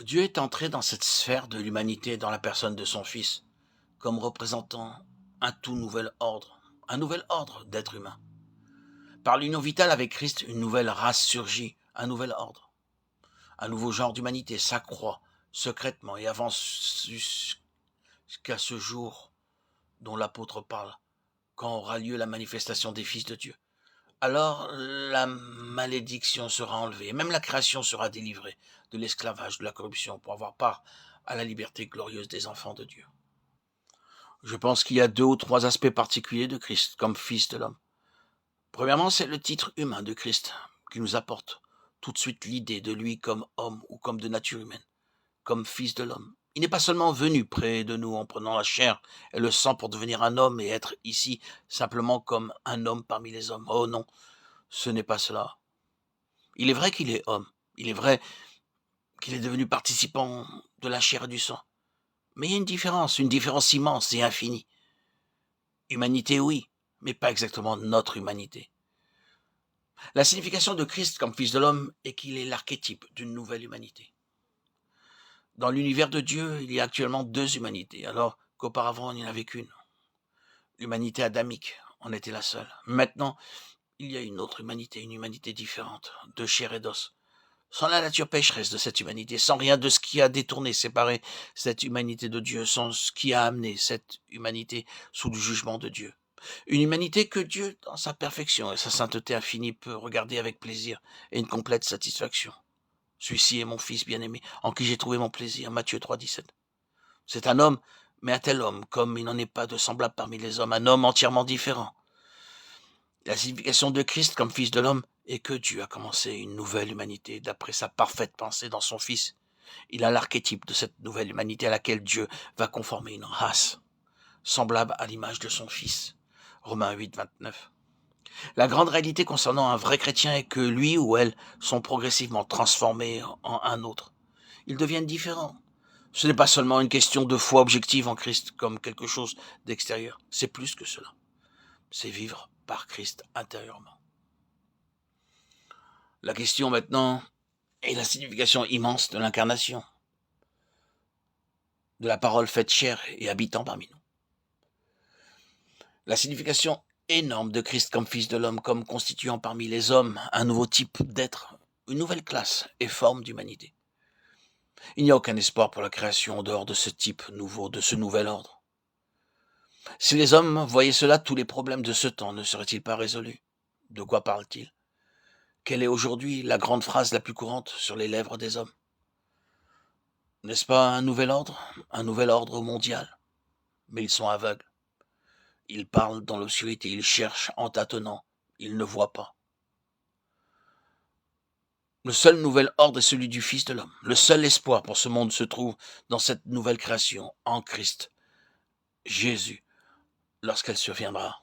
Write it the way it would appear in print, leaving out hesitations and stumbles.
Dieu est entré dans cette sphère de l'humanité dans la personne de son Fils, comme représentant un tout nouvel ordre, un nouvel ordre d'êtres humains. Par l'union vitale avec Christ, une nouvelle race surgit, un nouvel ordre, un nouveau genre d'humanité s'accroît secrètement et avance jusqu'à ce jour dont l'apôtre parle, quand aura lieu la manifestation des fils de Dieu. Alors la malédiction sera enlevée, et même la création sera délivrée de l'esclavage, de la corruption, pour avoir part à la liberté glorieuse des enfants de Dieu. Je pense qu'il y a 2 ou 3 aspects particuliers de Christ comme Fils de l'homme. Premièrement, c'est le titre humain de Christ qui nous apporte tout de suite l'idée de lui comme homme ou comme de nature humaine, comme Fils de l'homme. Il n'est pas seulement venu près de nous en prenant la chair et le sang pour devenir un homme et être ici simplement comme un homme parmi les hommes. Oh non, ce n'est pas cela. Il est vrai qu'il est homme, il est vrai qu'il est devenu participant de la chair et du sang. Mais il y a une différence immense et infinie. Humanité, oui, mais pas exactement notre humanité. La signification de Christ comme Fils de l'homme est qu'il est l'archétype d'une nouvelle humanité. Dans l'univers de Dieu, il y a actuellement 2 humanités, alors qu'auparavant il n'y en avait qu'une. L'humanité adamique en était la seule. Maintenant, il y a une autre humanité, une humanité différente, de chair et d'os. Sans la nature pécheresse de cette humanité, sans rien de ce qui a détourné, séparé cette humanité de Dieu, sans ce qui a amené cette humanité sous le jugement de Dieu. Une humanité que Dieu, dans sa perfection et sa sainteté infinie, peut regarder avec plaisir et une complète satisfaction. Celui-ci est mon fils bien-aimé, en qui j'ai trouvé mon plaisir. Matthieu 3, 17. C'est un homme, mais un tel homme, comme il n'en est pas de semblable parmi les hommes, un homme entièrement différent. La signification de Christ comme Fils de l'homme est que Dieu a commencé une nouvelle humanité d'après sa parfaite pensée dans son Fils. Il a l'archétype de cette nouvelle humanité à laquelle Dieu va conformer une race, semblable à l'image de son Fils. Romains 8, 29. La grande réalité concernant un vrai chrétien est que lui ou elle sont progressivement transformés en un autre. Ils deviennent différents. Ce n'est pas seulement une question de foi objective en Christ comme quelque chose d'extérieur. C'est plus que cela. C'est vivre par Christ intérieurement. La question maintenant est la signification immense de l'incarnation, de la parole faite chair et habitant parmi nous. La signification énorme de Christ comme Fils de l'homme, comme constituant parmi les hommes un nouveau type d'être, une nouvelle classe et forme d'humanité. Il n'y a aucun espoir pour la création en dehors de ce type nouveau, de ce nouvel ordre. Si les hommes voyaient cela, tous les problèmes de ce temps ne seraient-ils pas résolus? De quoi parle-t-il? Quelle est aujourd'hui la grande phrase la plus courante sur les lèvres des hommes? N'est-ce pas un nouvel ordre mondial? Mais ils sont aveugles. Ils parlent dans l'obscurité, ils cherchent en tâtonnant, ils ne voient pas. Le seul nouvel ordre est celui du Fils de l'homme. Le seul espoir pour ce monde se trouve dans cette nouvelle création, en Christ, Jésus, lorsqu'elle surviendra.